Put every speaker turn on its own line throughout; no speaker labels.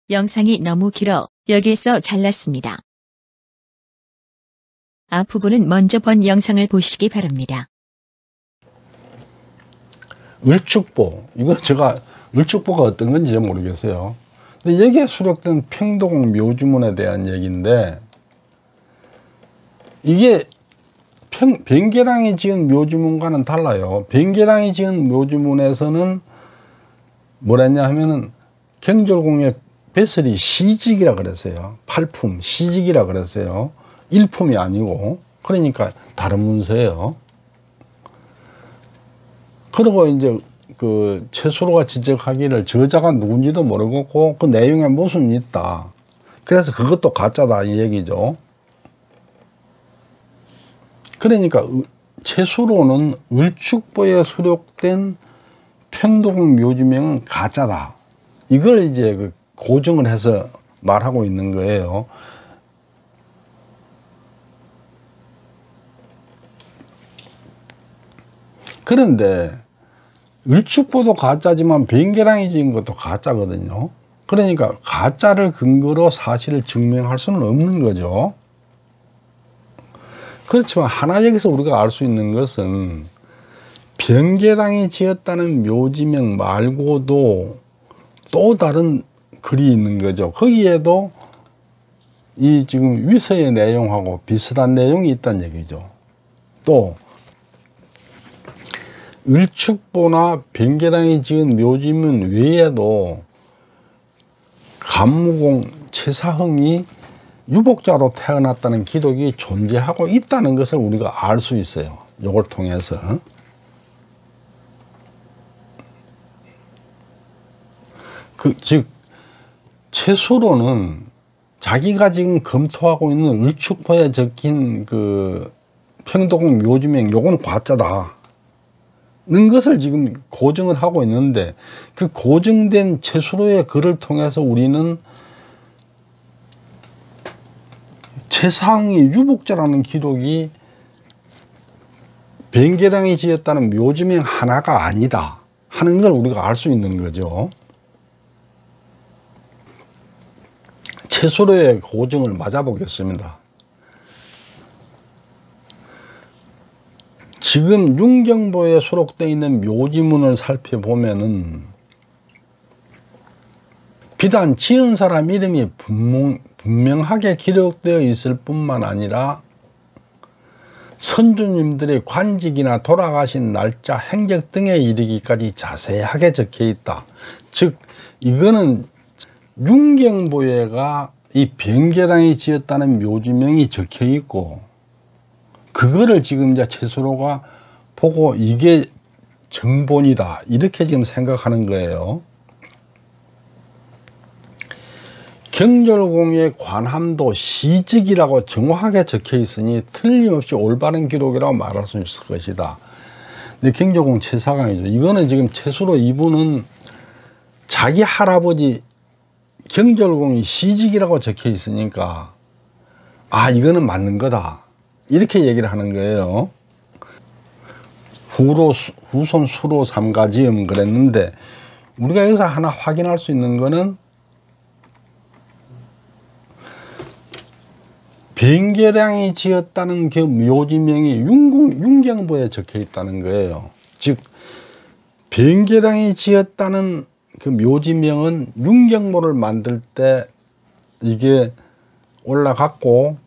영상이 너무 길어 여기에서 잘랐습니다. 앞부분은 먼저 본 영상을 보시기 바랍니다.
을축보, 이거 제가 을축보가 어떤 건지 잘 모르겠어요. 근데 여기에 수록된 평도공 묘주문에 대한 얘기인데, 이게 변계랑이 지은 묘주문과는 달라요. 변계랑이 지은 묘주문에서는 뭐랬냐 하면은 경절공의 배설이 시직이라 그랬어요. 팔품, 시직이라 그랬어요. 일품이 아니고. 그러니까 다른 문서예요. 그리고 이제 그 최수로가 지적하기를 저자가 누군지도 모르겠고 그 내용에 모순이 있다. 그래서 그것도 가짜다 이 얘기죠. 그러니까 최수로는 을축보에 수록된 평도공 묘지명은 가짜다. 이걸 이제 그 고증을 해서 말하고 있는 거예요. 그런데 을축보도 가짜지만 변계랑이 지은 것도 가짜거든요. 그러니까 가짜를 근거로 사실을 증명할 수는 없는 거죠. 그렇지만 하나 여기서 우리가 알 수 있는 것은 변계랑이 지었다는 묘지명 말고도 또 다른 글이 있는 거죠. 거기에도 이 지금 위서의 내용하고 비슷한 내용이 있다는 얘기죠. 또 을축보나 변계랑이 지은 묘지문 외에도 간무공 최사흥이 유복자로 태어났다는 기록이 존재하고 있다는 것을 우리가 알 수 있어요. 이걸 통해서. 즉 최수로는 자기가 지금 검토하고 있는 을축보에 적힌 그 평도공 묘지명 요건 가짜다 는 것을 지금 고증을 하고 있는데, 그 고증된 최수로의 글을 통해서 우리는 최상이 유복자라는 기록이 변계랑이 지었다는 묘지명 하나가 아니다 하는 걸 우리가 알 수 있는 거죠. 최수로의 고증을 맞아보겠습니다. 지금 윤경보에 수록되어 있는 묘지문을 살펴보면은 비단 지은 사람 이름이 분명하게 기록되어 있을 뿐만 아니라 선주님들의 관직이나 돌아가신 날짜, 행적 등에 이르기까지 자세하게 적혀 있다. 즉 이거는 윤경보에가 이 변계랑이 지었다는 묘지명이 적혀 있고, 그거를 지금 이제 최수로가 보고 이게 정본이다 이렇게 지금 생각하는 거예요. 경절공의 관함도 시직이라고 정확하게 적혀 있으니 틀림없이 올바른 기록이라고 말할 수 있을 것이다. 근데 경절공 최사강이죠. 이거는 지금 최수로 이분은 자기 할아버지 경절공이 시직이라고 적혀 있으니까 아 이거는 맞는 거다 이렇게 얘기를 하는 거예요. 후손 수로 삼가지음 그랬는데, 우리가 여기서 하나 확인할 수 있는 거는 변계랑이 지었다는 그 묘지명이 윤경보에 적혀 있다는 거예요. 즉 변계랑이 지었다는 그 묘지명은 윤경보를 만들 때 이게 올라갔고,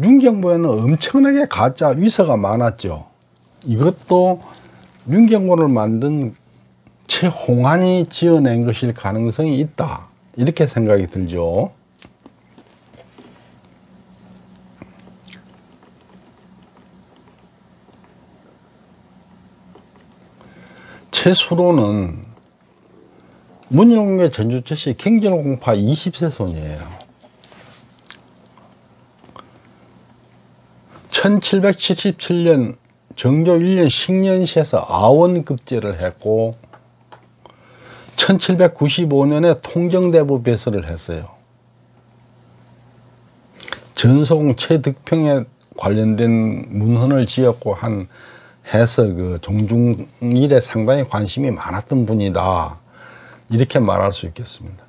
윤경보에는 엄청나게 가짜 위서가 많았죠. 이것도 윤경보를 만든 최홍안이 지어낸 것일 가능성이 있다 이렇게 생각이 들죠. 최수로는 문일공의 전주철씨 경절공파 20세손이에요. 1777년 정조 1년 식년시에서 아원급제를 했고 1795년에 통정대부 배설을 했어요. 전소공 최득평에 관련된 문헌을 지었고 한 해서 그 종중일에 상당히 관심이 많았던 분이다 이렇게 말할 수 있겠습니다.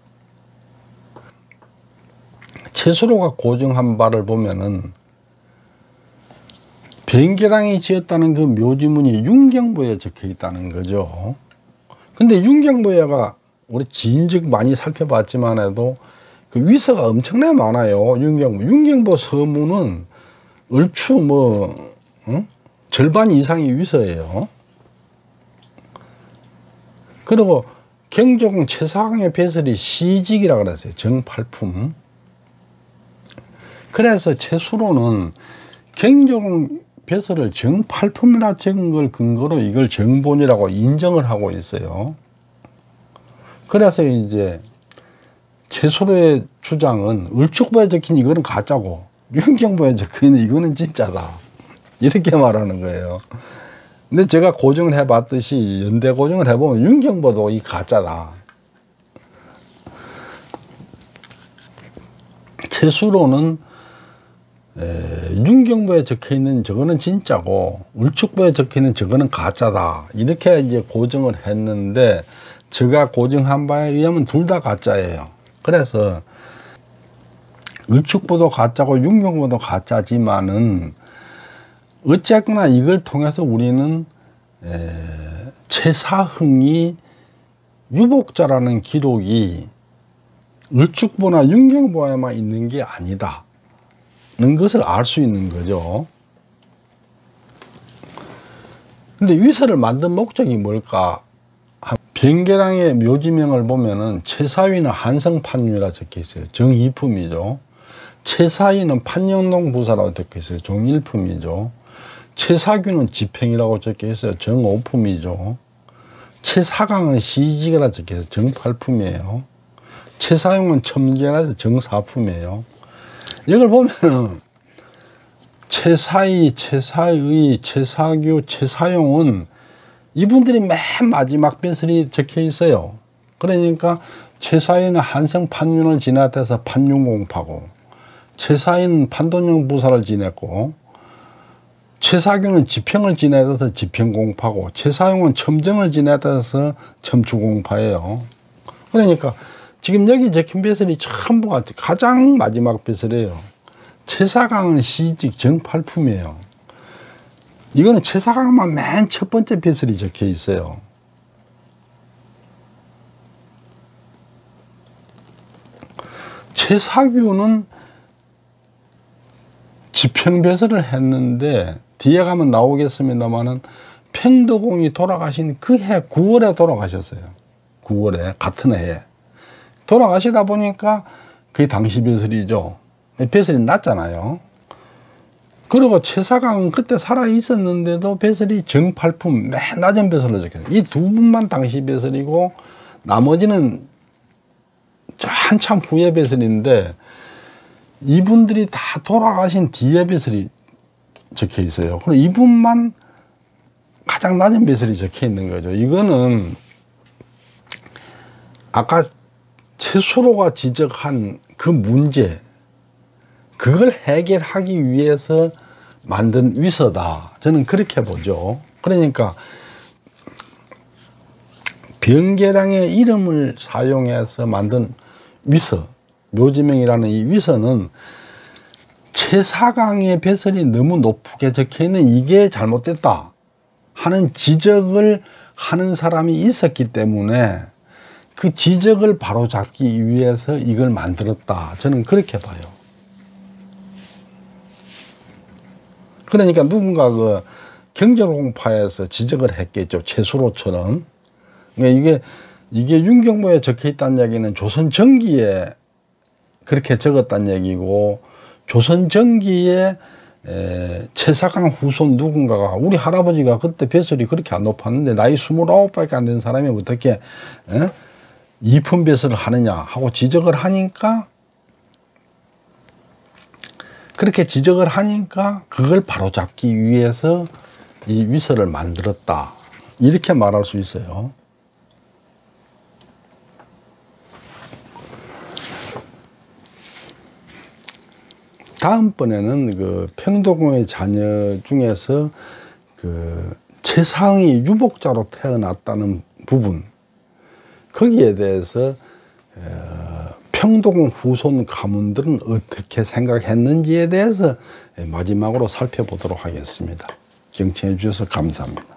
최수로가 고증한 바를 보면은 변계랑이 지었다는 그 묘지문이 윤경부에 적혀 있다는 거죠. 근데 윤경부에가 우리 지인즉 많이 살펴봤지만 해도 그 위서가 엄청나게 많아요. 윤경부 서문은 얼추 절반 이상이 위서예요. 그리고 경조궁 최사강의 배설이 시직이라고 그랬어요. 정팔품. 그래서 최수로는 경조궁 배설을 정팔품이라 적은 걸 근거로 이걸 정본이라고 인정을 하고 있어요. 그래서 이제 최수로의 주장은 을축보에 적힌 이거는 가짜고 윤경부에 적힌 이거는 진짜다. 이렇게 말하는 거예요. 근데 제가 고증을 해봤듯이 연대 고증을 해보면 윤경부도 이 가짜다. 최수로는 윤경부에 적혀있는 저거는 진짜고 을축부에 적혀있는 저거는 가짜다. 이렇게 이제 고증을 했는데 제가 고증한 바에 의하면 둘 다 가짜예요. 그래서 을축부도 가짜고 윤경부도 가짜지만은 어쨌거나 이걸 통해서 우리는 최사흥이 유복자라는 기록이 을축부나 윤경부에만 있는 게 아니다 는 것을 알 수 있는 거죠. 근데 위서를 만든 목적이 뭘까? 변계랑의 묘지명을 보면은 최사위는 한성판유라 적혀 있어요. 정이품이죠. 최사위는 판영동 부사라고 적혀 있어요. 정일품이죠. 최사규는 지평이라고 적혀 있어요. 정오품이죠. 최사강은 시직이라 적혀 있어요. 정팔품이에요. 최사용은 첨제라서 정사품이에요. 이걸 보면은 최사위, 최사의, 최사규, 최사용은 이분들이 맨 마지막 배설이 적혀 있어요. 그러니까 최사위는 한성 판윤을 지나서 판윤공파고, 최사위는 판돈영 부사를 지냈고, 최사규는 지평을 지내서 지평공파고, 최사용은 첨정을 지내서 첨추공파예요. 그러니까 지금 여기 적힌 배설이 전부가 가장 마지막 배설이에요. 최사강은 시직 정팔품이에요. 이거는 최사강만 맨 첫 번째 배설이 적혀 있어요. 최사규는 지평배설을 했는데 뒤에 가면 나오겠습니다만은 평도공이 돌아가신 그 해 9월에 돌아가셨어요. 9월에 같은 해에 돌아가시다 보니까 그게 당시 배설이죠. 배설이 낮잖아요. 그리고 최사강은 그때 살아 있었는데도 배설이 정팔품 맨 낮은 배설로 적혀요. 이 두 분만 당시 배설이고 나머지는 한참 후에 배설인데 이분들이 다 돌아가신 뒤에 배설이 적혀 있어요. 그리고 이분만 가장 낮은 배설이 적혀 있는 거죠. 이거는 아까 최수로가 지적한 그 문제, 그걸 해결하기 위해서 만든 위서다. 저는 그렇게 보죠. 그러니까 변계랑의 이름을 사용해서 만든 위서, 묘지명이라는 이 위서는 최사강의 배설이 너무 높게 적혀있는 이게 잘못됐다 하는 지적을 하는 사람이 있었기 때문에 그 지적을 바로잡기 위해서 이걸 만들었다. 저는 그렇게 봐요. 그러니까 누군가 그 경전공파에서 지적을 했겠죠. 최수로처럼. 그러니까 이게 윤경부에 적혀 있다는 얘기는 조선 전기에 그렇게 적었다는 얘기고, 조선 전기에 최사강 후손 누군가가, 우리 할아버지가 그때 배설이 그렇게 안 높았는데 나이 29밖에 안 된 사람이 어떻게 이품 배설을 하느냐 하고 지적을 하니까, 그렇게 지적을 하니까 그걸 바로잡기 위해서 이 위서를 만들었다. 이렇게 말할 수 있어요. 다음번에는 그 평도공의 자녀 중에서 그 최사흥이 유복자로 태어났다는 부분, 거기에 대해서 평동 후손 가문들은 어떻게 생각했는지에 대해서 마지막으로 살펴보도록 하겠습니다. 경청해 주셔서 감사합니다.